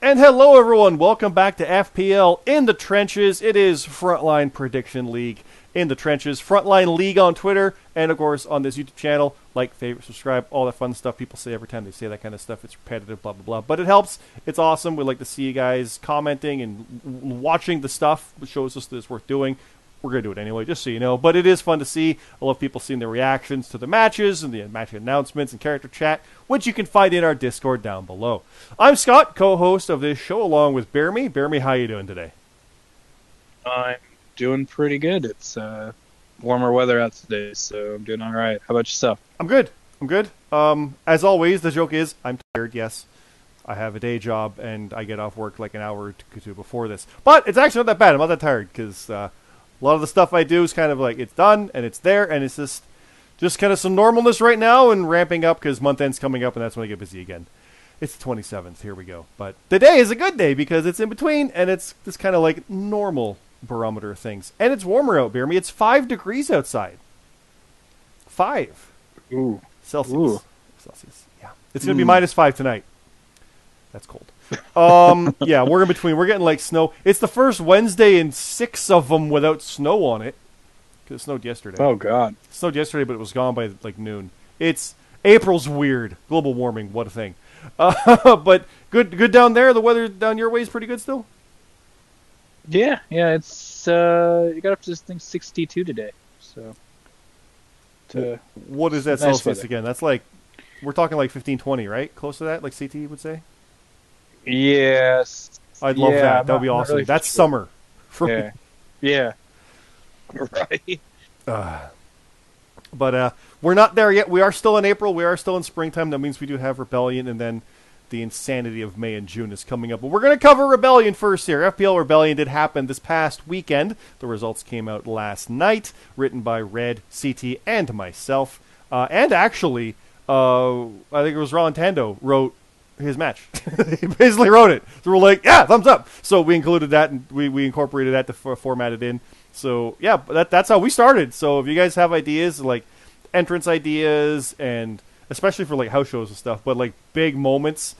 And hello, everyone. Welcome back to FPL in the Trenches. It is Frontline Prediction League in the Trenches. Frontline League on Twitter, and of course on this YouTube channel. Like, favorite, subscribe, all that fun stuff people say every time they say that kind of stuff. It's repetitive, blah, blah, blah. But it helps. It's awesome. We like to see you guys commenting and watching the stuff, which shows us that it's worth doing. We're going to do it anyway, just so you know. But it is fun to see. I love people seeing their reactions to the matches and the match announcements and character chat, which you can find in our Discord down below. I'm Scott, co-host of this show, along with BeerMe. BeerMe, how you doing today? I'm doing pretty good. It's warmer weather out today, so I'm doing all right. How about yourself? I'm good. As always, the joke is I'm tired, yes. I have a day job, and I get off work like an hour or two before this. But it's actually not that bad. I'm not that tired, because a lot of the stuff I do is kind of like it's done, and it's there, and it's just kind of some normalness right now and ramping up because month end's coming up, and that's when I get busy again. It's the 27th. Here we go. But today is a good day because it's in between, and it's this kind of like normal barometer things. And it's warmer out, BeerMe. It's 5 degrees outside. 5. Ooh. Celsius. Ooh. Celsius. Yeah. It's going to be -5 tonight. That's cold. Yeah, we're in between. We're getting like snow. It's the first Wednesday in 6 of them without snow on it. Because it snowed yesterday. Oh, God. It snowed yesterday, but it was gone by like noon. April's weird. Global warming, what a thing. But good down there. The weather down your way is pretty good still? Yeah, it's you got up to, I think, 62 today. So, what is that nice Celsius weather. again? That's like, we're talking like 15, 20, right? Close to that, like CT would say? yes. I'd love Yeah, that. That would I'm be not awesome. really That's sure. summer. For me. Yeah. Right. But we're not there yet. We are still in April. We are still in springtime. That means we do have Rebellion, and then the insanity of May and June is coming up. But we're going to cover Rebellion first here. FPL Rebellion did happen this past weekend. The results came out last night, written by Red, CT, and myself. And actually, I think it was Rolantando wrote his match. He basically wrote it. So we're like, yeah, thumbs up. So we included that, and we incorporated that to format it in. So, yeah, that's how we started. So if you guys have ideas, like entrance ideas, and especially for like house shows and stuff, but like big moments,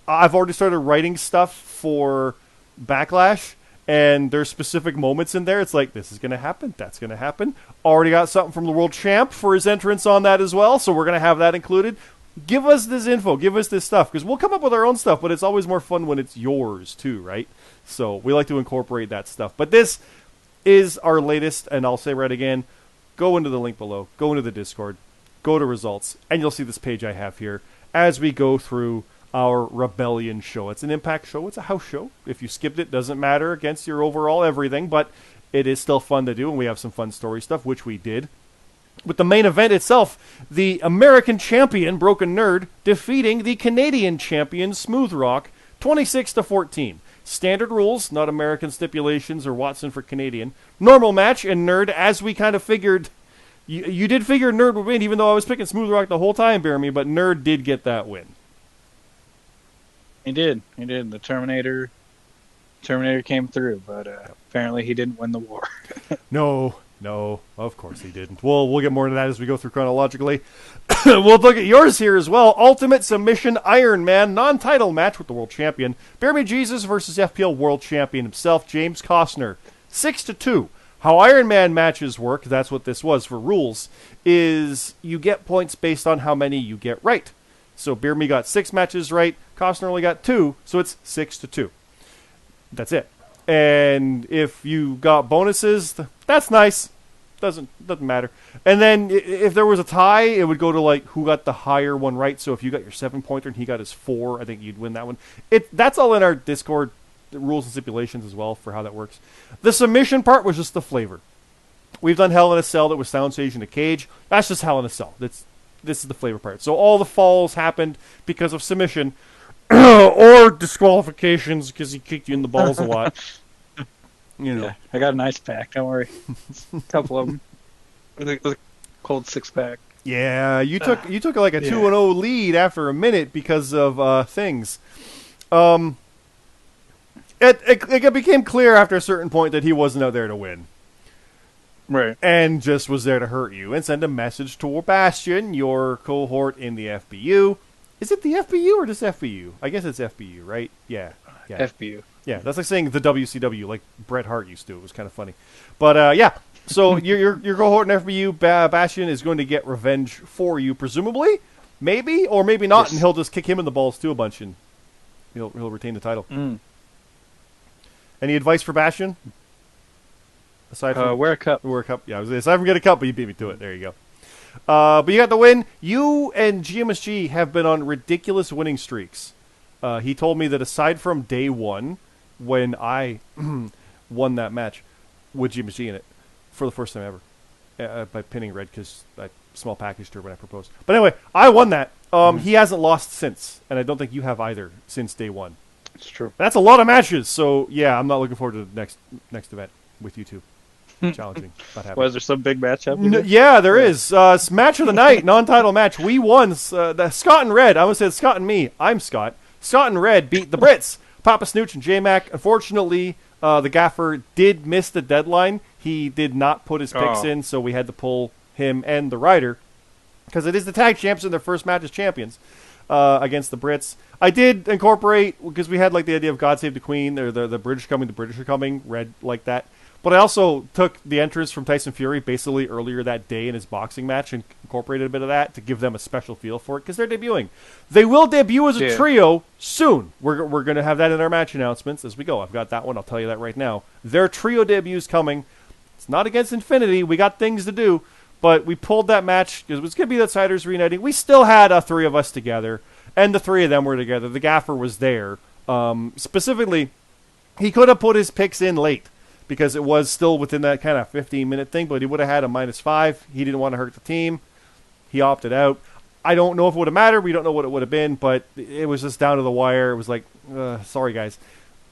I've already started writing stuff for Backlash, and there's specific moments in there. It's like, this is going to happen, that's going to happen. Already got something from the World Champ for his entrance on that as well, so we're going to have that included. Give us this info, give us this stuff, because we'll come up with our own stuff, but it's always more fun when it's yours too, right? So we like to incorporate that stuff. But this is our latest, and I'll say right again, go into the link below, go into the Discord, go to results, and you'll see this page I have here as we go through our Rebellion show. It's an Impact show, it's a house show. If you skipped it, doesn't matter against your overall everything, but it is still fun to do, and we have some fun story stuff, which we did. With the main event itself, the American champion, Broken Nerd, defeating the Canadian champion, Smooth Rock, 26-14. Standard rules, not American stipulations or Watson for Canadian. Normal match, and Nerd, as we kind of figured, you did figure Nerd would win, even though I was picking Smooth Rock the whole time, BeerMe, but Nerd did get that win. He did. The Terminator came through, but apparently he didn't win the war. No, of course he didn't. We'll get more into that as we go through chronologically. We'll look at yours here as well. Ultimate Submission Iron Man non-title match with the world champion. BeerMe Jesus versus FPL world champion himself, James Costner. 6-2. How Iron Man matches work, that's what this was for rules, is you get points based on how many you get right. So BeerMe got 6 matches right, Costner only got 2, so it's 6-2. That's it. And if you got bonuses, that's nice. Doesn't matter. And then if there was a tie, it would go to like who got the higher one right. So if you got your 7-pointer and he got his 4, I think you'd win that one. That's all in our Discord rules and stipulations as well for how that works. The submission part was just the flavor. We've done Hell in a Cell that was Soundstage in a cage. That's just Hell in a Cell. This is the flavor part. So all the falls happened because of submission or disqualifications because he kicked you in the balls a lot. You know. Yeah, I got an ice pack. Don't worry. A couple of them. With a cold 6-pack. Yeah, you took like a 2-0 lead after a minute because of things. It became clear after a certain point that he wasn't out there to win. Right. And just was there to hurt you and send a message to Bastion, your cohort in the FBU. Is it the FBU or just FBU? I guess it's FBU, right? Yeah. FBU. Yeah, that's like saying the WCW, like Bret Hart used to. It was kind of funny. But, yeah. So your cohort in FBU, Bastion, is going to get revenge for you, presumably. Maybe, or maybe not, Yes. and he'll just kick him in the balls, too, a bunch, and he'll retain the title. Any advice for Bastion? Aside from Wear a cup. wear a cup. Yeah, I was gonna say, aside from get a cup, but you beat me to it. There you go. But you got the win. You and GMSG have been on ridiculous winning streaks. He told me that aside from day one, when I won that match with GMSG in it for the first time ever, by pinning Red because I small packaged her when I proposed. But anyway, I won that. He hasn't lost since, and I don't think you have either since day one. It's true. That's a lot of matches. So yeah, I'm not looking forward to the next event with you two. Challenging. Not happening. Was there some big match happening? Yeah, there is. Match of the night, non-title match. We won. Scott and Red. I would say Scott and me. I'm Scott. Scott and Red beat the Brits. Papa Snooch and J-Mac. Unfortunately, the gaffer did miss the deadline. He did not put his picks in, so we had to pull him and the rider. Because it is the tag champs in their first match as champions against the Brits. I did incorporate, because we had like the idea of God Save the Queen, or the British coming, the British are coming, Red like that. But I also took the entrance from Tyson Fury basically earlier that day in his boxing match and incorporated a bit of that to give them a special feel for it because they're debuting. They will debut as a trio soon. We're going to have that in our match announcements as we go. I've got that one. I'll tell you that right now. Their trio debut's coming. It's not against Infinity. We got things to do. But we pulled that match because it was going to be the Outsiders reuniting. We still had three of us together, and the three of them were together. The gaffer was there. Specifically, he could have put his picks in late, because it was still within that kind of 15-minute thing, but he would have had a -5. He didn't want to hurt the team. He opted out. I don't know if it would have mattered. We don't know what it would have been, but it was just down to the wire. It was like, sorry, guys.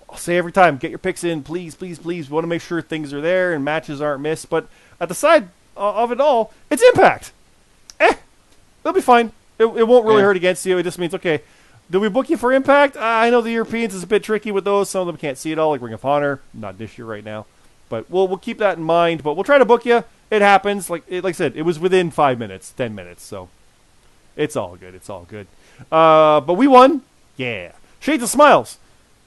I'll say every time, get your picks in, please, please, please. We want to make sure things are there and matches aren't missed. But at the side of it all, it's Impact. They'll be fine. It won't really hurt against you. It just means, okay, do we book you for Impact? I know the Europeans is a bit tricky with those. Some of them can't see it all, like Ring of Honor. Not this year right now. But we'll keep that in mind. But we'll try to book you. It happens. Like I said, it was within 5 minutes, 10 minutes. So it's all good. It's all good. But we won. Yeah. Shades of Smiles.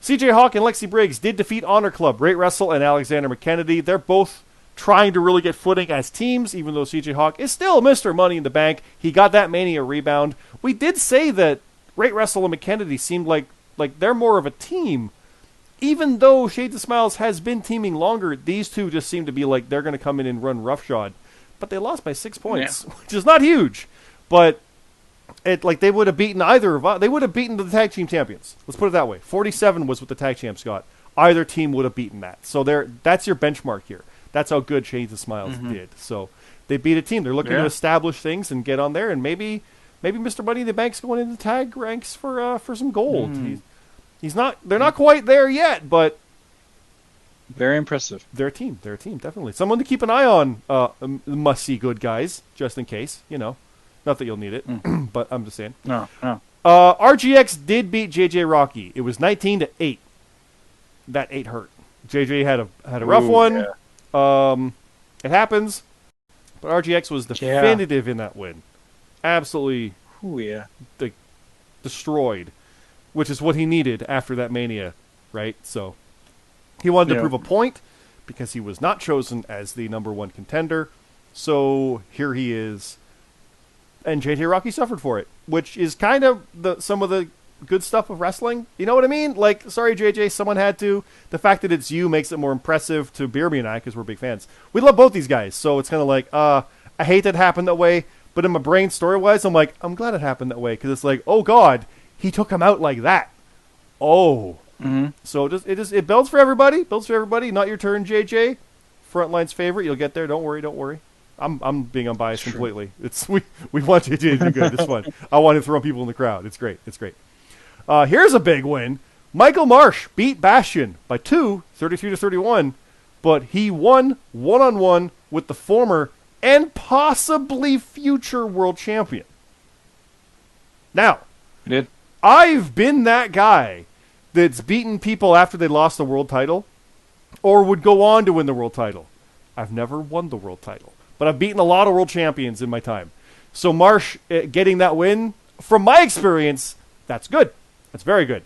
CJ Hawk and Lexi Briggs did defeat Honor Club, Ray Russell and Alexander McKennedy. They're both trying to really get footing as teams, even though CJ Hawk is still Mr. Money in the Bank. He got that Mania rebound. We did say that Ray Russell and McKennedy seemed like they're more of a team. Even though Shades of Smiles has been teaming longer, these two just seem to be like they're going to come in and run roughshod. But they lost by 6 points, which is not huge. But they would have beaten either of us. They would have beaten the tag team champions. Let's put it that way. 47 was what the tag champs got. Either team would have beaten that. So that's your benchmark here. That's how good Shades of Smiles did. So they beat a team. They're looking to establish things and get on there, and maybe Mr. Money in the Bank's going into the tag ranks for some gold. He's not. They're not quite there yet, but very impressive. They're a team. They're a team, definitely. Someone to keep an eye on. Must see good guys, just in case. Not that you'll need it, but I'm just saying. No. RGX did beat JJ Rocky. It was 19-8. That 8 hurt. JJ had a rough one. Yeah. It happens, but RGX was definitive in that win. Absolutely. Destroyed. Which is what he needed after that Mania, right? So he wanted to prove a point because he was not chosen as the #1 contender. So here he is. And JJ Rocky suffered for it, which is kind of some of the good stuff of wrestling. You know what I mean? Like, sorry, JJ, someone had to. The fact that it's you makes it more impressive to BeerMe and I because we're big fans. We love both these guys, so it's kind of like, I hate that it happened that way. But in my brain, story-wise, I'm like, I'm glad it happened that way because it's like, oh, God. He took him out like that. Oh. So it builds for everybody. Builds for everybody. Not your turn, JJ. Frontline's favorite. You'll get there. Don't worry. I'm being unbiased completely. It's we want JJ to do good. It's fun. I want to throw people in the crowd. It's great. Here's a big win. Michael Marsh beat Bastion by 2, 33-31, but he won one-on-one with the former and possibly future world champion. Now, he did. I've been that guy that's beaten people after they lost the world title or would go on to win the world title. I've never won the world title, but I've beaten a lot of world champions in my time. So Marsh getting that win, from my experience, that's good. That's very good.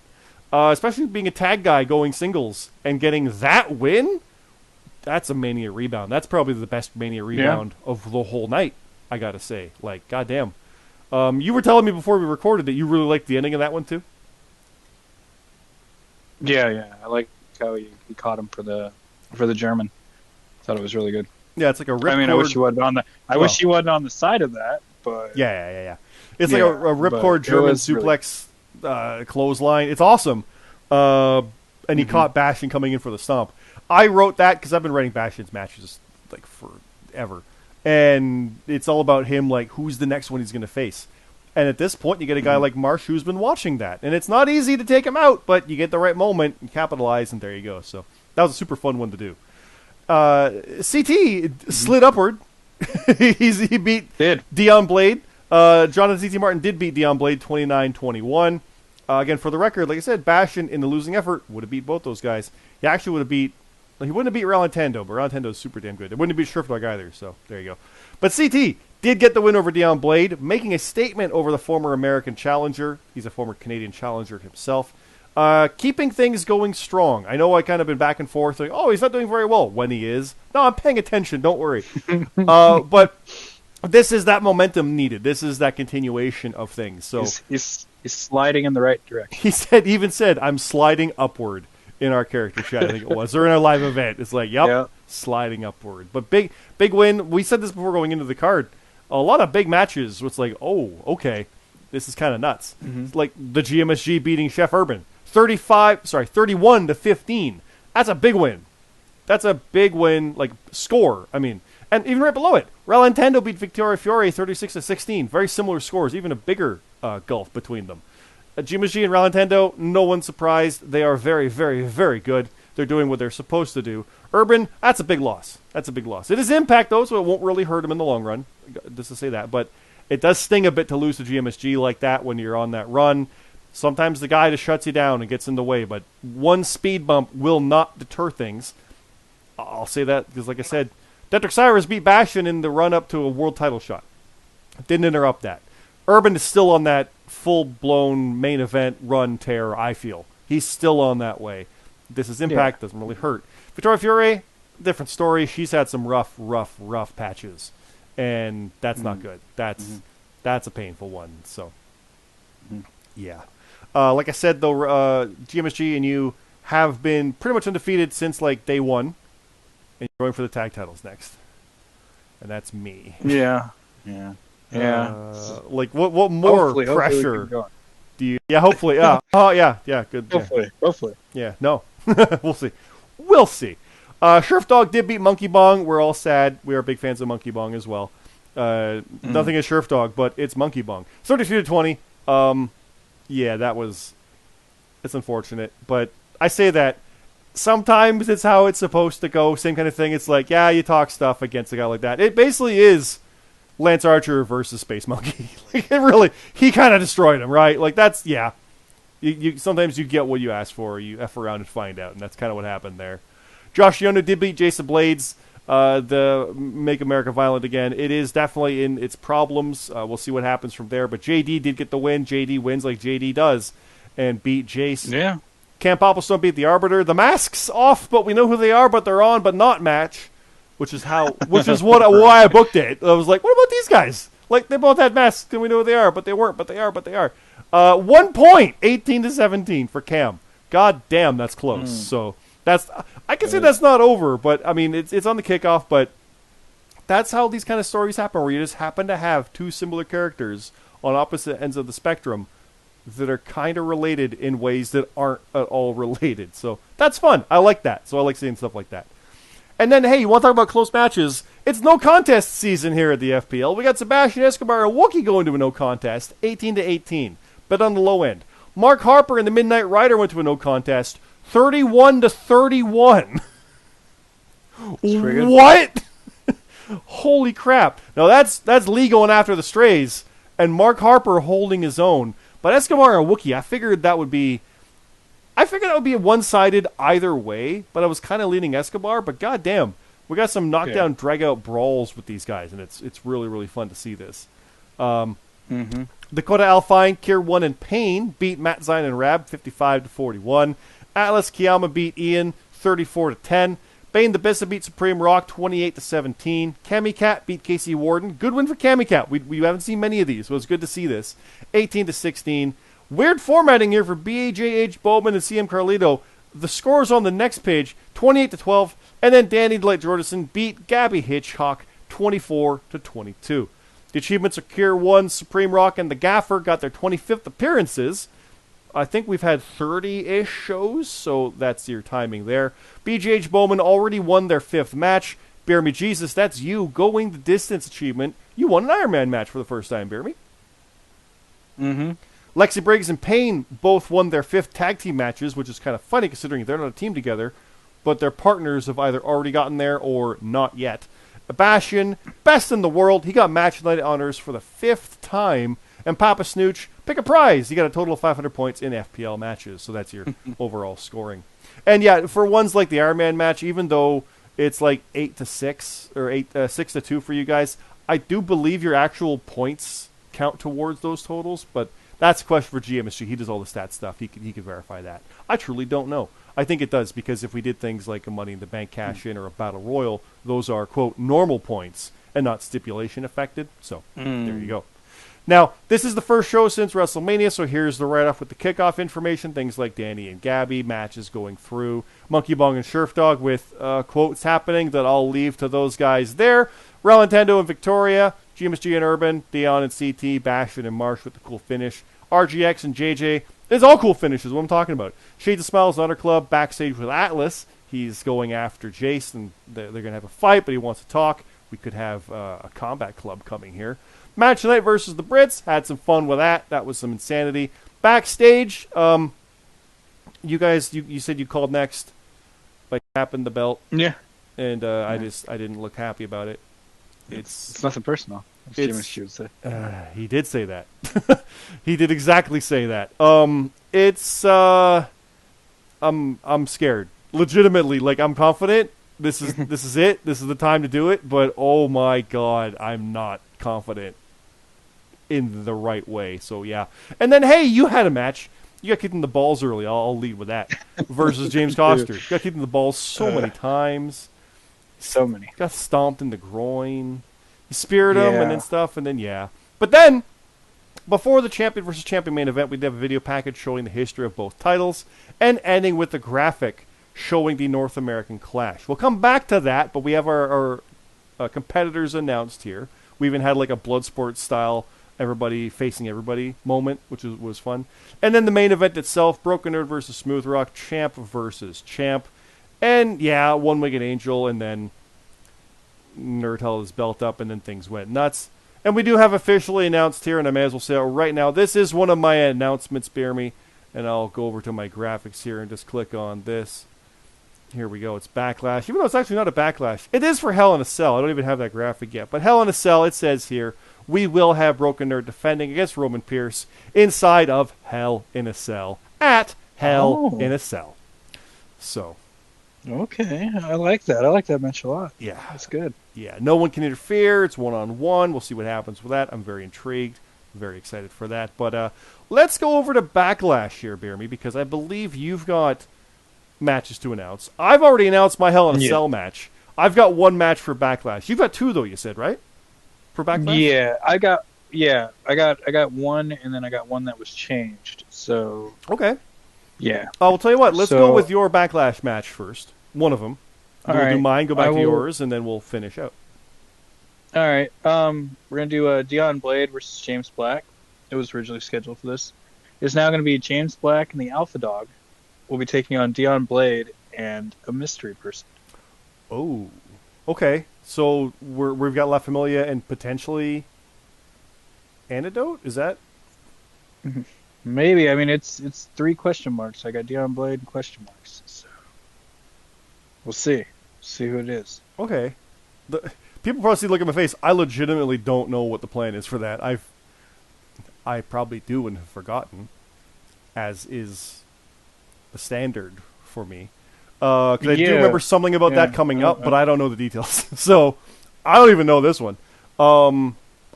Especially being a tag guy going singles and getting that win, that's a Mania rebound. That's probably the best Mania rebound of the whole night, I gotta say. Like, goddamn. You were telling me before we recorded that you really liked the ending of that one, too? Yeah. I like how he caught him for the German. Thought it was really good. Yeah, it's like a ripcord. I mean, I wish he wasn't on wish he wasn't on the side of that, but yeah. It's like a ripcord German suplex clothesline. It's awesome. And he caught Bastion coming in for the stomp. I wrote that because I've been writing Bastion's matches like forever, and it's all about him. Like, who's the next one he's going to face? And at this point, you get a guy like Marsh who's been watching that, and it's not easy to take him out, but you get the right moment, and capitalize, and there you go. So that was a super fun one to do. CT slid upward. he beat Dion Blade. Jonathan CT Martin did beat Dion Blade 29-21. Again, for the record, like I said, Bastion in the losing effort would have beat both those guys. He actually would have beat. He wouldn't have beat Ralantando, but Ralantando is super damn good. It wouldn't have beat Shriftdog either. So there you go. But CT did get the win over Dion Blade, making a statement over the former American challenger. He's a former Canadian challenger himself. Keeping things going strong. I know I kind of been back and forth, like, oh, he's not doing very well when he is. No, I'm paying attention. Don't worry. But this is that momentum needed. This is that continuation of things. So he's sliding in the right direction. He even said, "I'm sliding upward." In our character chat, I think it was, or in our live event. It's like, sliding upward. But big win. We said this before going into the card. A lot of big matches. It's like, oh, okay, this is kind of nuts. It's like the GMSG beating Chef Urban, 31-15. That's a big win. That's a big win. Like score. I mean, and even right below it, Ralantando beat Victoria Fiore 36-16. Very similar scores. Even a bigger gulf between them. GMSG and Ralantando, no one's surprised. They are very, very, very good. They're doing what they're supposed to do. Urban, that's a big loss. That's a big loss. It is Impact, though, so it won't really hurt him in the long run, just to say that. But it does sting a bit to lose to GMSG like that when you're on that run. Sometimes the guy just shuts you down and gets in the way, but one speed bump will not deter things. I'll say that because, like I said, Detrick Cyrus beat Bastion in the run-up to a world title shot. Didn't interrupt that. Urban is still on that full-blown main event run tear, I feel. He's still on that way. This is Impact, doesn't really hurt. Victoria Fiore, different story. She's had some rough patches, and that's not good. That's a painful one. So, yeah. Like I said, though, GMSG and you have been pretty much undefeated since, like, day one, and you're going for the tag titles next. And that's me. Yeah. Like what more pressure do you? Yeah, hopefully. Yeah. Oh, yeah. Good. Hopefully. Yeah. No. We'll see. Shriftdog did beat Monkey Bong. We're all sad. We are big fans of Monkey Bong as well. Nothing against Shriftdog, but it's Monkey Bong. 32-20. Yeah, it's unfortunate, but I say that sometimes it's how it's supposed to go. Same kind of thing. It's like, yeah, you talk stuff against a guy like that. It basically is Lance Archer versus Space Monkey. Like, it really, he kind of destroyed him, right? Like, that's, yeah. You sometimes you get what you ask for. You F around and find out, and that's kind of what happened there. Josh Yono did beat Jason Blades, the Make America Violent Again. It is definitely in its problems. We'll see what happens from there. But JD did get the win. JD wins like JD does and beat Jace. Yeah. Camp Popplestone beat the Arbiter. The mask's off, but we know who they are, but they're on, but not match. Which is why I booked it. I was like, what about these guys? Like, they both had masks, and we know who they are, but they weren't, but they are. 1 point, 18-17 for Cam. God damn, that's close. So I can say that's not over, but I mean, it's on the kickoff, but that's how these kind of stories happen, where you just happen to have two similar characters on opposite ends of the spectrum that are kind of related in ways that aren't at all related. So that's fun. I like that. So I like seeing stuff like that. And then, hey, you want to talk about close matches? It's no contest season here at the FPL. We got Sebastian Escobar and Wookie going to a no contest, 18-18, but on the low end. Mark Harper and the Midnight Rider went to a no contest, 31-31. What? Holy crap! Now that's Lee going after the strays, and Mark Harper holding his own. But Escobar and Wookie, I figured that would be a one-sided either way, but I was kind of leaning Escobar. But goddamn, we got some knockdown, drag-out brawls with these guys, and it's really, really fun to see this. Dakota Alfine, Kier 1, and Payne beat Matt Zine and Rab 55-41. Atlas Kiyama beat Ian 34-10. Bane the Bissa beat Supreme Rock 28-17. Cammy Cat beat Casey Warden. Good win for Cammy Cat. We haven't seen many of these, so it's good to see this. 18-16. Weird formatting here for BAJH Bowman and CM Carlito. The scores on the next page, 28-12. And then Danny Delight Jordison beat Gabby Hitchcock 24-22. The achievements are Kier 1, Supreme Rock, and the Gaffer got their 25th appearances. I think we've had 30-ish shows, so that's your timing there. BGH Bowman already won their 5th match. BeerMe Jesus, that's you, going the distance achievement. You won an Ironman match for the first time, BeerMe. Mm-hmm. Lexi Briggs and Payne both won their 5th tag team matches, which is kind of funny considering they're not a team together, but their partners have either already gotten there or not yet. Bastion, best in the world, he got match night honors for the 5th time. And Papa Snooch, pick a prize. You got a total of 500 points in FPL matches, so that's your overall scoring. And yeah, for ones like the Ironman match, even though it's like 8-6 or 6-2 for you guys, I do believe your actual points count towards those totals. But that's a question for GMSG. He does all the stat stuff. He can verify that. I truly don't know. I think it does, because if we did things like a Money in the Bank cash in or a Battle Royal, those are quote normal points and not stipulation affected. So there you go. Now, this is the first show since WrestleMania, so here's the write-off with the kickoff information, things like Danny and Gabby, matches going through, Monkey Bong and Sherf Dog with quotes happening that I'll leave to those guys there. Rel Nintendo and Victoria, GMSG and Urban, Dion and CT, Bastion and Marsh with the cool finish, RGX and JJ. It's all cool finishes, what I'm talking about. Shades of Smiles Honor Club, backstage with Atlas. He's going after Jace, and they're going to have a fight, but he wants to talk. We could have a combat club coming here. Match tonight versus the Brits. Had some fun with that. That was some insanity. Backstage, you guys, you said you called next by tapping the belt. Yeah. And I didn't look happy about it. It's nothing personal. He did say that. He did exactly say that. I'm scared. Legitimately, like, I'm confident. This is it. This is the time to do it. But oh my god, I'm not confident in the right way. So yeah. And then hey, you had a match. You got kicked in the balls early. I'll lead with that. Versus James Coster. You got kicked in the balls so many times. So many. Got stomped in the groin. You speared him and then stuff, and then yeah. But then, before the champion versus champion main event, we did have a video package showing the history of both titles, and ending with the graphic showing the North American Clash. We'll come back to that, but we have our competitors announced here. We even had like a Bloodsport style everybody facing everybody moment, which was fun. And then the main event itself, Broken Nerd versus Smooth Rock, champ versus champ. And yeah, One-Winged Angel, and then Nerd held his belt up, and then things went nuts. And we do have officially announced here, and I may as well say it right now, this is one of my announcements, BeerMe. And I'll go over to my graphics here and just click on this. Here we go. It's Backlash. Even though it's actually not a Backlash. It is for Hell in a Cell. I don't even have that graphic yet. But Hell in a Cell, it says here, we will have Broken Nerd defending against Roman Pierce inside of Hell in a Cell. At Hell in a Cell. So. Okay. I like that. I like that match a lot. Yeah. That's good. Yeah. No one can interfere. It's one-on-one. We'll see what happens with that. I'm very intrigued. Very excited for that. But let's go over to Backlash here, BeerMe, because I believe you've got matches to announce. I've already announced my Hell in a Cell match. I've got one match for Backlash. You've got two, though, you said, right? For Backlash? Yeah, I got one, and then I got one that was changed. So okay, yeah. I'll tell you what. Let's go with your Backlash match first. One of them. We'll do mine. Go back to yours, and then we'll finish out. All right. We're gonna do Dion Blade versus James Black. It was originally scheduled for this. It's now gonna be James Black and the Alpha Dog. Will be taking on Dion Blade and a mystery person. Oh, okay. So we've got La Familia and potentially Antidote. Is that? Maybe. I mean, it's 3 question marks. I got Dion Blade and question marks. So we'll see. See who it is. Okay. People probably look at my face. I legitimately don't know what the plan is for that. I probably do and have forgotten, as is the standard for me. Because I do remember something about that coming up, but I don't know the details. So I don't even know this one.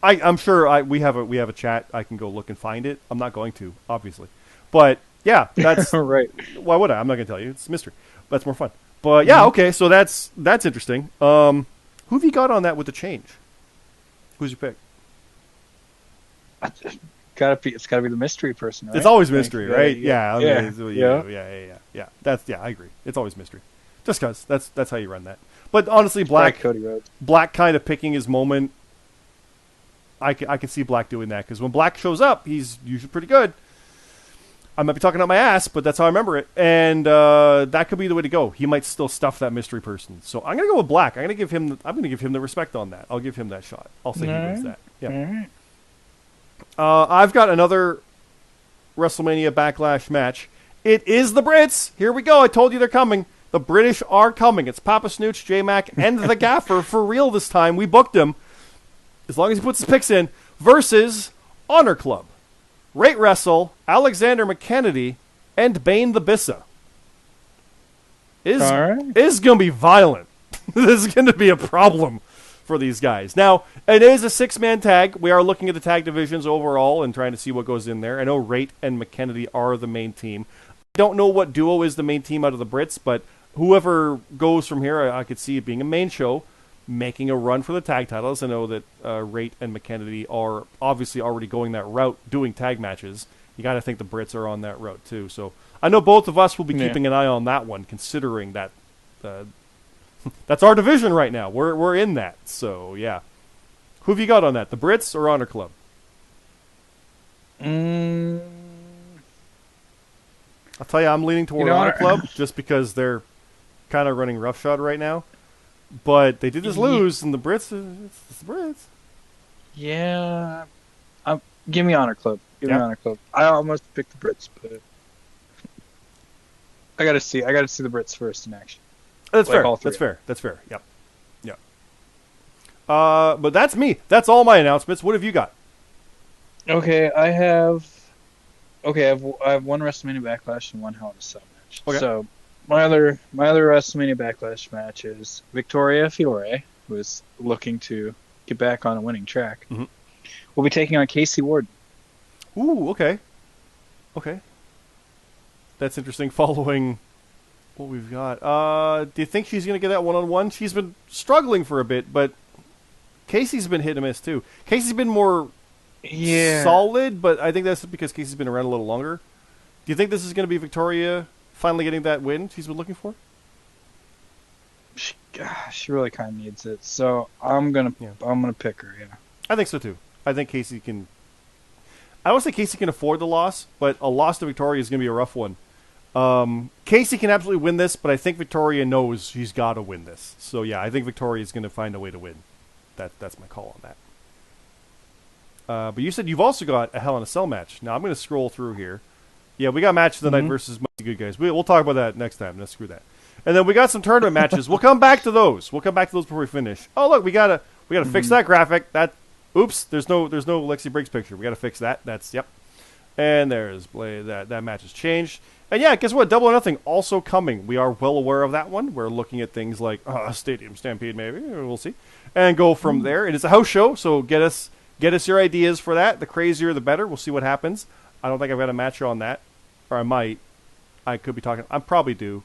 I'm sure we have a chat. I can go look and find it. I'm not going to, obviously, but yeah, that's right. Why would I? I'm not going to tell you. It's a mystery. That's more fun. But yeah, okay. So that's interesting. Who have you got on that with the change? Who's your pick? It's gotta be the mystery person, right? It's always mystery, right? Yeah. I agree. It's always mystery. Just because that's how you run that. But honestly, Black Cody Rhodes. Black kind of picking his moment. I can see Black doing that because when Black shows up, he's usually pretty good. I might be talking out my ass, but that's how I remember it, and that could be the way to go. He might still stuff that mystery person, so I'm gonna go with Black. I'm gonna give him the respect on that. I'll give him that shot. I'll say he wins that. Yeah. I've got another WrestleMania Backlash match. It is the Brits. Here we go. I told you they're coming. The British are coming. It's Papa Snooch, J-Mac, and the Gaffer for real this time. We booked him. As long as he puts his picks in. Versus Honor Club. Rate Wrestle, Alexander McKennedy, and Bane the Bissa. Is going to be violent. This is going to be a problem for these guys. Now, it is a 6-man tag. We are looking at the tag divisions overall and trying to see what goes in there. I know Rate and McKennedy are the main team. I don't know what duo is the main team out of the Brits, but whoever goes from here, I could see it being a main show, making a run for the tag titles. I know that Rate and McKennedy are obviously already going that route, doing tag matches. You got to think the Brits are on that route too. So I know both of us will be keeping an eye on that one, considering that that's our division right now. We're in that. So yeah, who have you got on that? The Brits or Honor Club? I'll tell you, I'm leaning toward Honor Club just because they're kind of running roughshod right now. But they did just lose, and the Brits, it's the Brits. Yeah. Give me Honor Club. Give me Honor Club. I almost picked the Brits, but I gotta see the Brits first in action. That's fair. That's fair. Yep. But that's me. That's all my announcements. What have you got? Okay, I have one WrestleMania Backlash and one Hell in a Cell match. Okay. So my other WrestleMania Backlash match is Victoria Fiore, who is looking to get back on a winning track. Mm-hmm. We'll be taking on Casey Warden. Ooh, okay. That's interesting. Following what we've got. Do you think she's going to get that one-on-one? She's been struggling for a bit, but Casey's been hit and miss too. Casey's been more solid, but I think that's because Casey's been around a little longer. Do you think this is going to be Victoria finally getting that win she's been looking for? She really kind of needs it, so I'm gonna pick her. Yeah, I think so too. I think Casey can. I don't say Casey can afford the loss, but a loss to Victoria is going to be a rough one. Casey can absolutely win this, but I think Victoria knows she's got to win this. So yeah, I think Victoria is going to find a way to win. That's my call on that. But you said you've also got a Hell in a Cell match. Now I'm going to scroll through here. Yeah, we got Match of the Night versus Mighty Good Guys. We'll talk about that next time. Let's screw that. And then we got some tournament matches. We'll come back to those. Before we finish. Oh look, we gotta fix that graphic. Oops, there's no Lexi Briggs picture. We gotta fix that. Yep. And there's Blade. That match has changed. And yeah, guess what? Double or Nothing also coming. We are well aware of that one. We're looking at things like Stadium Stampede, maybe. We'll see, and go from there. It is a house show, so get us your ideas for that. The crazier, the better. We'll see what happens. I don't think I've got a match on that, or I might. I could be talking. I probably do.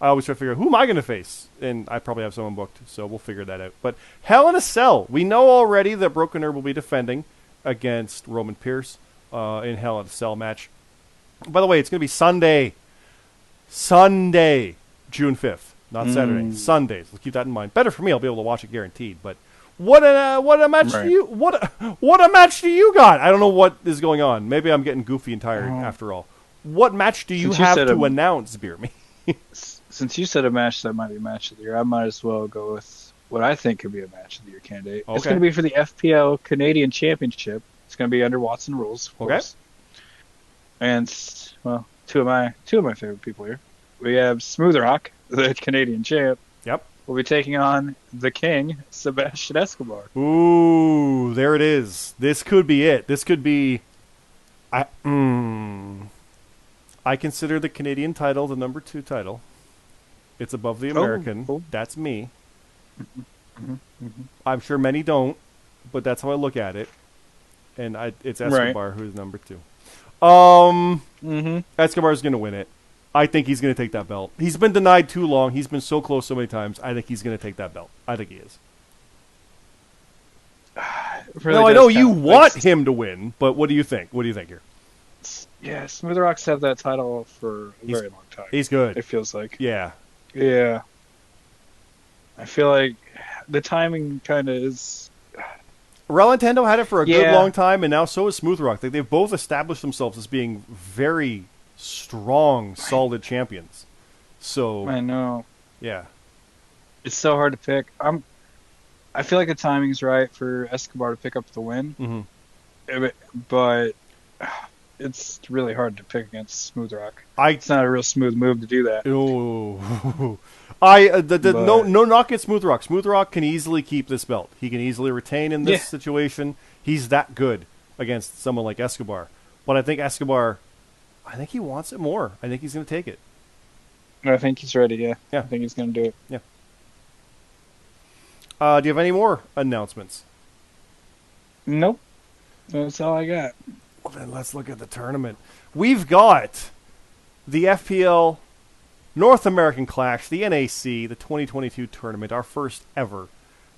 I always try to figure out who am I going to face, and I probably have someone booked, so we'll figure that out. But Hell in a Cell, we know already that Broken Herb will be defending against Roman Pierce in Hell in a Cell match. By the way, it's going to be Sunday, June 5th, not Saturday. Sundays. Let's keep that in mind. Better for me. I'll be able to watch it guaranteed. But what a match do you what a match do you got? I don't know what is going on. Maybe I'm getting goofy and tired after all. What match do you have to announce, BeerMe? Since you said a match that might be match of the year, I might as well go with what I think could be a match of the year candidate. Okay. It's going to be for the FPL Canadian Championship. It's going to be under Watson rules, of course. And well, two of my favorite people here. We have Smooth Rock, the Canadian champ. Yep. We'll be taking on the King, Sebastian Escobar. Ooh, there it is. This could be it. This could be. I consider the Canadian title the number 2 title. It's above the American. That's me. I'm sure many don't. but that's how I look at it. And it's Right. Escobar who's number 2. Um, Mm-hmm. Escobar's going to win it. I think he's going to take that belt. He's been denied too long. He's been so close so many times. I think he's going to take that belt. I think he is. Really no, I does know kinda, you like, want him to win, but what do you think? What do you think here? Yeah, Smooth Rock's had that title for a He's- very long time. He's good. It feels like. Yeah. Yeah. I feel like the timing kind of is. Relintendo had it for a good Yeah. long time, and now so is Smooth Rock. Like, they've both established themselves as being very strong, solid champions. So, I know. yeah. It's so hard to pick. I feel like the timing's right for Escobar to pick up the win, Mm-hmm. but it's really hard to pick against Smooth Rock. I It's not a real smooth move to do that. no knock at Smooth Rock. Smooth Rock can easily keep this belt. He can easily retain in this Yeah. situation. He's that good against someone like Escobar. But I think Escobar, I think he wants it more. I think he's going to take it. I think he's ready. Yeah. Yeah. I think he's gonna do it. Yeah. Do you have any more announcements? Nope. That's all I got. Well, then let's look at the tournament. We've got the FPL North American Clash, the NAC, the 2022 tournament, our first ever.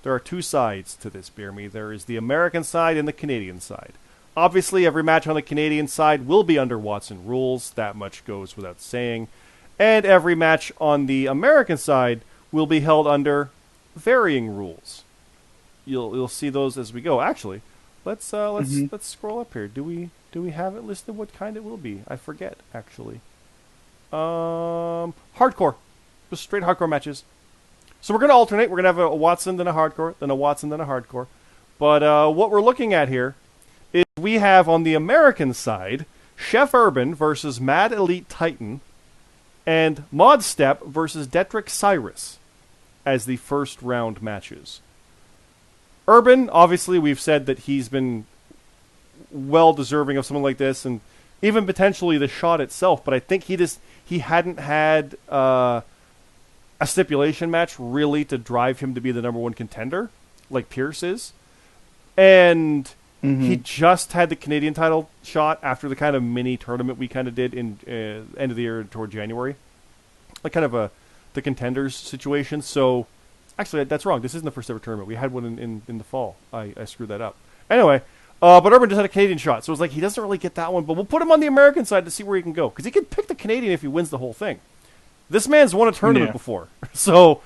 There are 2 sides to this, BeerMe. There is the American side and the Canadian side. Obviously, every match on the Canadian side will be under Watson rules. That much goes without saying. And every match on the American side will be held under varying rules. You'll see those as we go. Actually, let's scroll up here. Do we have it listed what kind it will be? I forget actually. Hardcore. Just straight hardcore matches. So we're going to alternate. We're going to have a Watson, then a hardcore, then a Watson, then a hardcore. But what we're looking at here is we have on the American side Chef Urban versus Mad Elite Titan and Mod Step versus Detrick Cyrus as the first round matches. Urban, obviously, we've said that he's been well deserving of something like this, and even potentially the shot itself. But I think he hadn't had a stipulation match really to drive him to be the number 1 contender, like Pierce is, and he just had the Canadian title shot after the kind of mini tournament we kind of did in end of the year toward January, like kind of the contenders situation. So. Actually, that's wrong. This isn't the first ever tournament. We had one in the fall. I screwed that up. Anyway, but Urban just had a Canadian shot, so it was like he doesn't really get that one. But we'll put him on the American side to see where he can go, because he can pick the Canadian if he wins the whole thing. This man's won a tournament before, so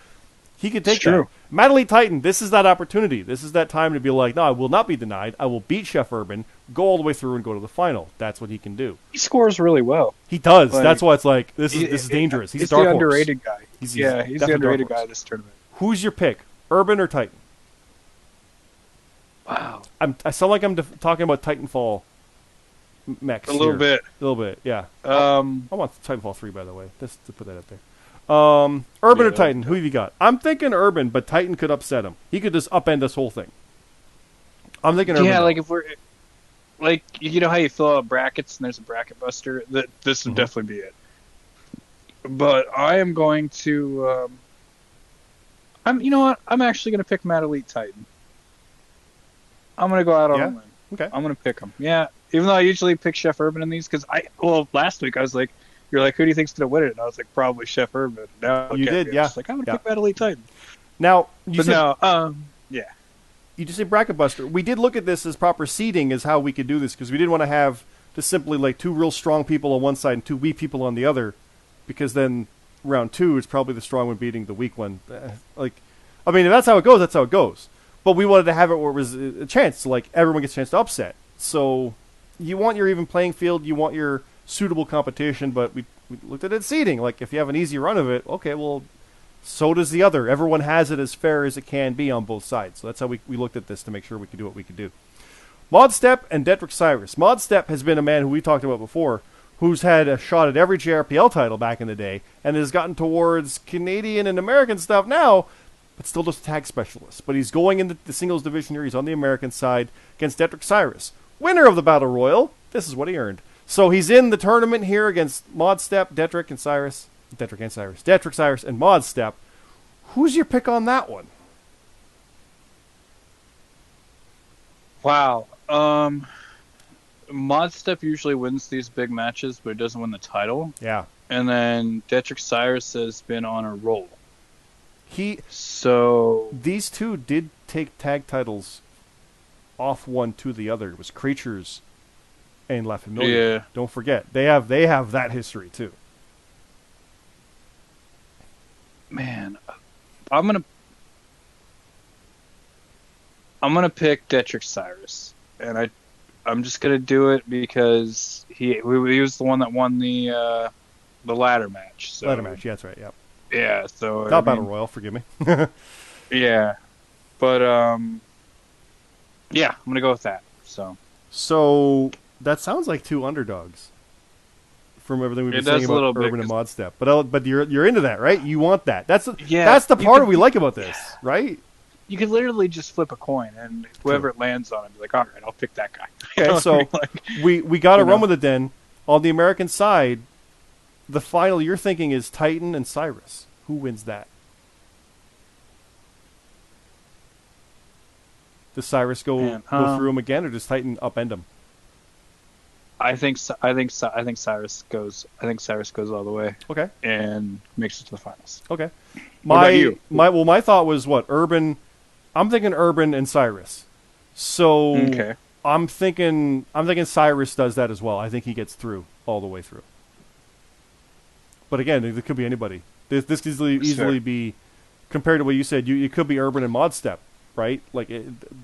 he could take that. Mad Elite Titan, this is that opportunity. This is that time to be like, no, I will not be denied. I will beat Chef Urban, go all the way through, and go to the final. That's what he can do. He scores really well. He does. Like, that's why it's like this is dangerous. He's a dark the horse. underrated guy. He's the underrated guy this tournament. Who's your pick, Urban or Titan? Wow. I sound like I'm talking about Titanfall mechs. A little bit. A little bit, yeah. I want Titanfall 3, by the way, just to put that up there. Urban or Titan, who have you got? I'm thinking Urban, but Titan could upset him. He could just upend this whole thing. I'm thinking Urban. Yeah, like if we're... Like, you know how you fill out brackets and there's a bracket buster? This would definitely be it. But I am going to... you know what? I'm actually going to pick Mad Elite Titan. I'm going to go out on a limb. Okay. I'm going to pick him. Yeah. Even though I usually pick Chef Urban in these, because last week I was like, you're like, who do you think's going to win it? And I was like, probably Chef Urban. Now you did, yeah. I was like, I'm going to pick Mad Elite Titan. Now, yeah. You just say bracket buster. We did look at this as proper seeding as how we could do this, because we didn't want to have just simply like 2 real strong people on one side and 2 weak people on the other, because then round 2 is probably the strong one beating the weak one. If that's how it goes, that's how it goes. But we wanted to have it where it was a chance, like everyone gets a chance to upset. So you want your even playing field, you want your suitable competition, but we looked at it seeding. Like if you have an easy run of it, okay, well, so does the other. Everyone has it as fair as it can be on both sides. So that's how we looked at this to make sure we could do what we could do. Mod Step and Detrick Cyrus. Mod Step has been a man who we talked about before, who's had a shot at every JRPL title back in the day, and has gotten towards Canadian and American stuff now, but still just a tag specialist. But he's going into the singles division here. He's on the American side against Detrick Cyrus. Winner of the Battle Royal. This is what he earned. So he's in the tournament here against Mod Step, Detrick Cyrus, and Mod Step. Who's your pick on that one? Wow. Mod Step usually wins these big matches, but it doesn't win the title. Yeah. And then Detrick Cyrus has been on a roll. So these two did take tag titles off one to the other. It was Creatures and La Familia. Yeah. Don't forget. They have that history too. Man, I'm gonna pick Detrick Cyrus, and I'm just gonna do it because he was the one that won the ladder match. So. Ladder match, yeah, that's right. Yeah. Yeah. So not Battle Royal. Forgive me. Yeah, but yeah, I'm gonna go with that. So that sounds like two underdogs. From everything we've been saying about Urban and Mod Step, but you're into that, right? You want that. That's the part we like about this, right? You could literally just flip a coin, and whoever it lands on, be like, all right, I'll pick that guy. Okay, so we got to run with it then. On the American side, the final you're thinking is Titan and Cyrus. Who wins that? Does Cyrus go through him again, or does Titan upend him? I think Cyrus goes. I think Cyrus goes all the way. Okay. And makes it to the finals. Okay. What about you? My thought was what? Urban. I'm thinking Urban and Cyrus. So okay. I'm thinking Cyrus does that as well. I think he gets through all the way through. But again, it could be anybody. This could easily be compared to what you said. It could be Urban and Mod Step, right? Like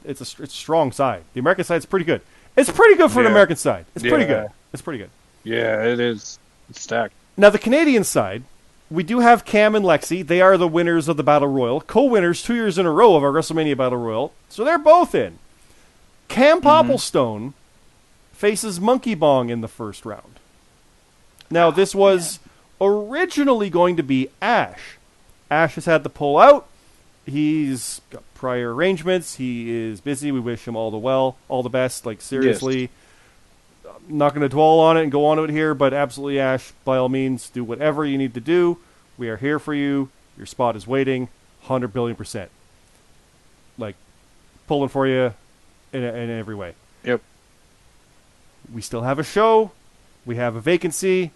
it's a strong side. The American side's pretty good. It's pretty good for an American side. It's pretty good. It's pretty good. Yeah, it is. It's stacked. Now, the Canadian side, we do have Cam and Lexi. They are the winners of the Battle Royal. Co-winners 2 years in a row of our WrestleMania Battle Royal. So they're both in. Cam Popplestone faces Monkey Bong in the first round. Now, this was originally going to be Ash. Ash has had to pull out. He's got prior arrangements. He is busy. We wish him all the best. Like, seriously, yes. I'm not going to dwell on it and go on to it here, but absolutely, Ash, by all means, do whatever you need to do. We are here for you. Your spot is waiting, 100 billion%. Like, pulling for you in every way. Yep. We still have a show. We have a vacancy.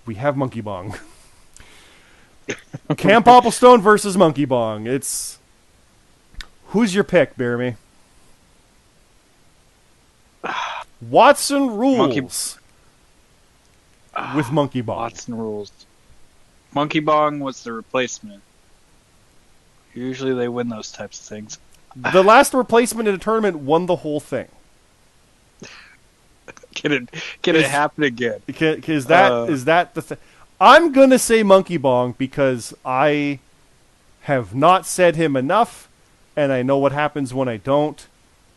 We have Monkey Bong. Cam Popplestone versus Monkey Bong. It's who's your pick, BeerMe? Watson rules with Monkey Bong. Watson rules. Monkey Bong was the replacement. Usually they win those types of things. The last replacement in a tournament won the whole thing. Can it happen again? Is that the thing? I'm going to say Monkey Bong because I have not said him enough, and I know what happens when I don't,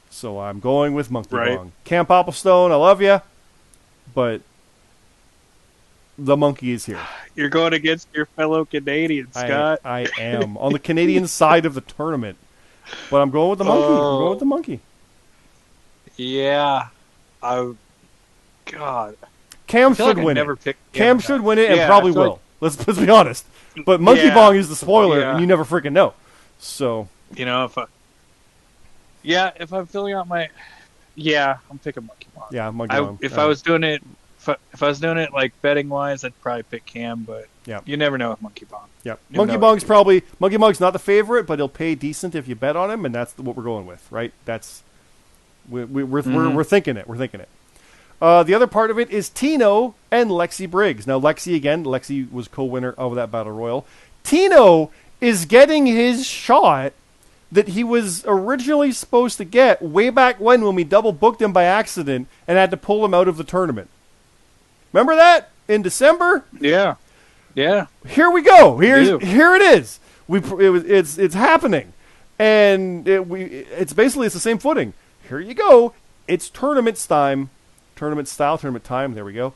so I'm going with Monkey Bong. Cam Popplestone, I love you, but the monkey is here. You're going against your fellow Canadian, Scott. I am. On the Canadian side of the tournament, but I'm going with the monkey. I'm going with the monkey. Yeah. God. Cam should win it. Cam should win it and probably will. Let's be honest. But Monkey Bong is the spoiler, and you never freaking know. So if I'm filling out my, I'm picking Monkey Bong. Yeah, Monkey Bong. If I was doing it, if I was doing it like betting wise, I'd probably pick Cam. But you never know with Monkey Bong. Yeah, Monkey Bong's not the favorite, but he'll pay decent if you bet on him, and that's what we're going with, right? That's we're thinking it. We're thinking it. The other part of it is Tino and Lexi Briggs. Now, Lexi was co-winner of that Battle Royal. Tino is getting his shot that he was originally supposed to get way back when we double booked him by accident and had to pull him out of the tournament. Remember that? In December? Yeah. Yeah. Here we go. Here it is. It's happening. And it's basically the same footing. Here you go. It's tournament time. Tournament time. There we go.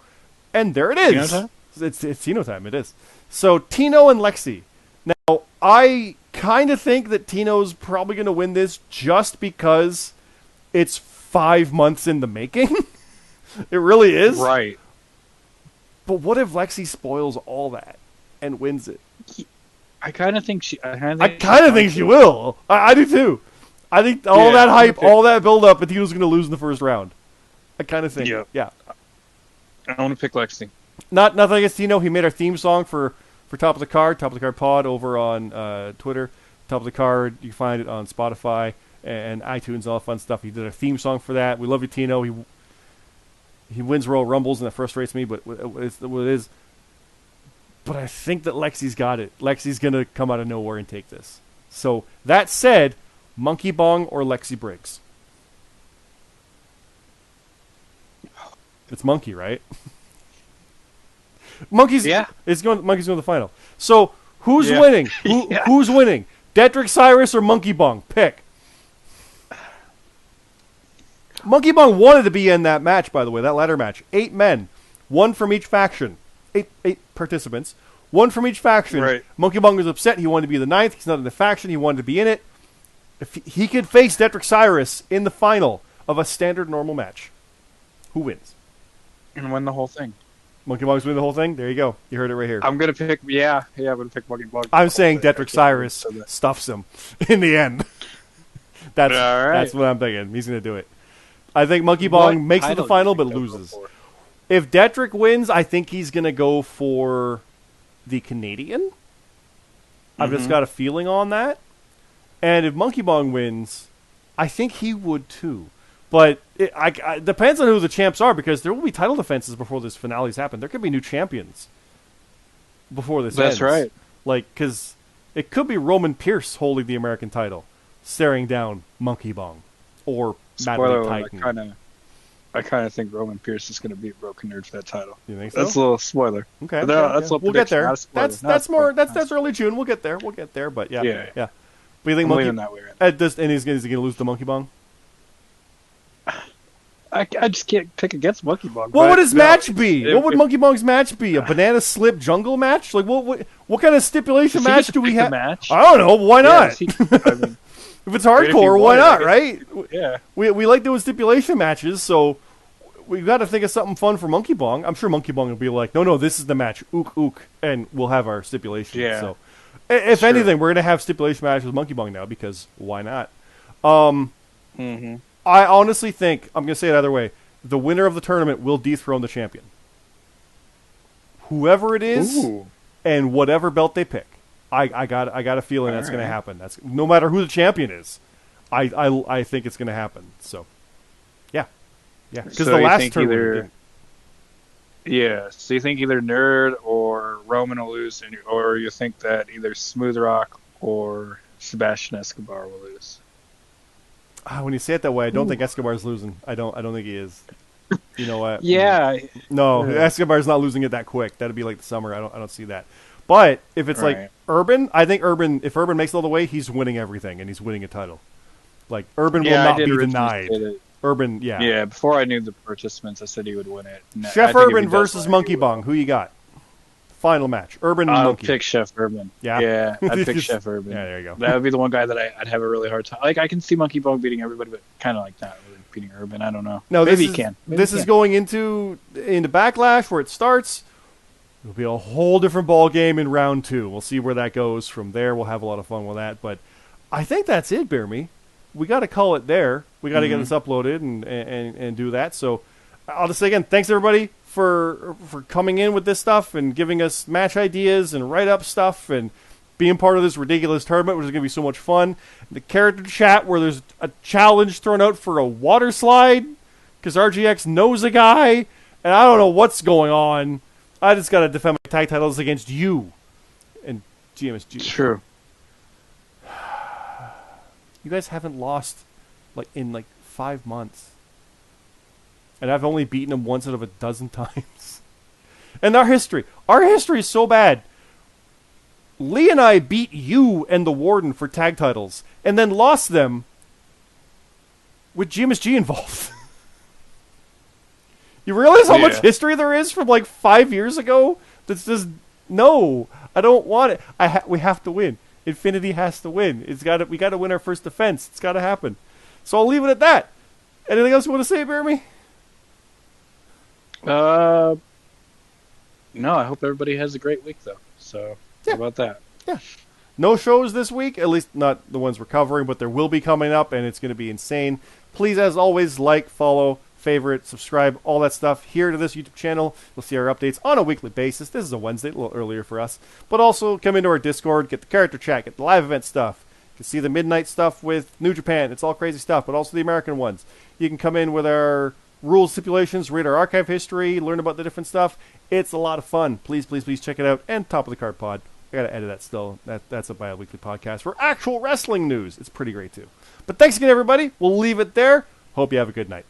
And there it is. Tino time? It's Tino time. It is. So Tino and Lexi. Now, I kind of think that Tino's probably going to win this just because it's 5 months in the making. It really is. Right. But what if Lexi spoils all that and wins it? I kind of think she. I kind of think she will. I do too. I think all that hype, all that build up, and Tino's going to lose in the first round. I kind of think. Yeah. I want to pick Lexi. Nothing against Tino. He made our theme song for Top of the Card Pod over on Twitter. Top of the Card, you can find it on Spotify and iTunes, all that fun stuff. He did a theme song for that. We love you, Tino. He wins Royal Rumbles, and that frustrates me, but it's what it is. But I think that Lexi's got it. Lexi's going to come out of nowhere and take this. So, that said, Monkey Bong or Lexi Briggs? It's Monkey, right? Monkey's going to the final. So, who's winning? Who's winning? Dedrick Cyrus or Monkey Bong? Pick. Monkey Bong wanted to be in that match, by the way, that ladder match. 8 men, 1 from each faction. 8 participants, 1 from each faction. Right. Monkey Bong was upset. He wanted to be the 9th. He's not in the faction. He wanted to be in it. If he could face Dedrick Cyrus in the final of a standard normal match, who wins? And win the whole thing. Monkey Bong's win the whole thing? There you go. You heard it right here. I'm going to pick, I'm going to pick Monkey Bong. I'm saying Dedrick Cyrus stuffs him in the end. That's what I'm thinking. He's going to do it. I think Monkey Bong makes it to the final but loses. If Dedrick wins, I think he's going to go for the Canadian. I've just got a feeling on that. And if Monkey Bong wins, I think he would too. But it depends on who the champs are, because there will be title defenses before this finales happen. There could be new champions before this ends. That's right. Because it could be Roman Pierce holding the American title, staring down Monkey Bong. Or Madeline Titan. I kind of think Roman Pierce is going to beat Broken Nerd for that title. You think so? That's a little spoiler. Okay. We'll get there. That's early June. We'll get there. But yeah. But you think Monkey? That way, right? Is he going to lose to Monkey Bong? I just can't pick against Monkey Bong. What would his match be? What would Monkey Bong's match be? A banana slip jungle match? Like what kind of stipulation match do we have? I don't know. Why not? If it's hardcore, why not, right? Yeah. We like doing stipulation matches, so we've got to think of something fun for Monkey Bong. I'm sure Monkey Bong will be like, no, this is the match, ook, and we'll have our stipulation. Yeah. So, if anything, we're going to have stipulation matches with Monkey Bong now, because why not? I honestly think, I'm going to say it either way, the winner of the tournament will dethrone the champion. Whoever it is, and whatever belt they pick. I got a feeling that's going to happen. That's no matter who the champion is. I think it's going to happen. So, yeah. Because the last tournament. So you think either Nerd or Roman will lose, or you think that either Smooth Rock or Sebastian Escobar will lose? When you say it that way, I don't think Escobar's losing. I don't think he is. You know what? No, Escobar's not losing it that quick. That'd be like the summer. I don't see that. But if it's like Urban, I think if Urban makes it all the way, he's winning everything, and he's winning a title. Like, Urban will not be denied. Urban, Yeah, before I knew the participants, I said he would win it. Chef Urban versus Monkey Bong. Who you got? Final match. Urban and Monkey. I'll pick Chef Urban. Yeah? I'd pick Chef Urban. Yeah, there you go. That would be the one guy that I'd have a really hard time. Like, I can see Monkey Bong beating everybody, but kind of like not really beating Urban. I don't know. No, Maybe he can. This is going into Backlash, where it starts. It'll be a whole different ball game in round 2. We'll see where that goes from there. We'll have a lot of fun with that. But I think that's it, BeerMe. We got to call it there. We got to get this uploaded and do that. So I'll just say again, thanks everybody for coming in with this stuff and giving us match ideas and write-up stuff and being part of this ridiculous tournament, which is going to be so much fun. The character chat where there's a challenge thrown out for a water slide because RGX knows a guy, and I don't know what's going on. I just got to defend my tag titles against you and GMSG. True. You guys haven't lost in 5 months. And I've only beaten them once out of a dozen times. And our history is so bad. Lee and I beat you and the Warden for tag titles and then lost them with GMSG involved. You realize how much history there is from 5 years ago? That's just, no, I don't want it. We have to win. Infinity has to win. We got to win our first defense. It's got to happen. So I'll leave it at that. Anything else you want to say, BeerMe? No, I hope everybody has a great week, though. So, how about that? Yeah. No shows this week, at least not the ones we're covering, but there will be coming up, and it's going to be insane. Please, as always, like, follow, favorite, subscribe, all that stuff here to this YouTube channel. You'll see our updates on a weekly basis. This is a Wednesday, a little earlier for us. But also come into our Discord, get the character chat, get the live event stuff. You can see the midnight stuff with New Japan. It's all crazy stuff, but also the American ones. You can come in with our rules, stipulations, read our archive history, learn about the different stuff. It's a lot of fun. Please, please, please check it out. And Top of the Card Pod. I gotta edit that still. That's a bi-weekly podcast for actual wrestling news. It's pretty great too. But thanks again, everybody. We'll leave it there. Hope you have a good night.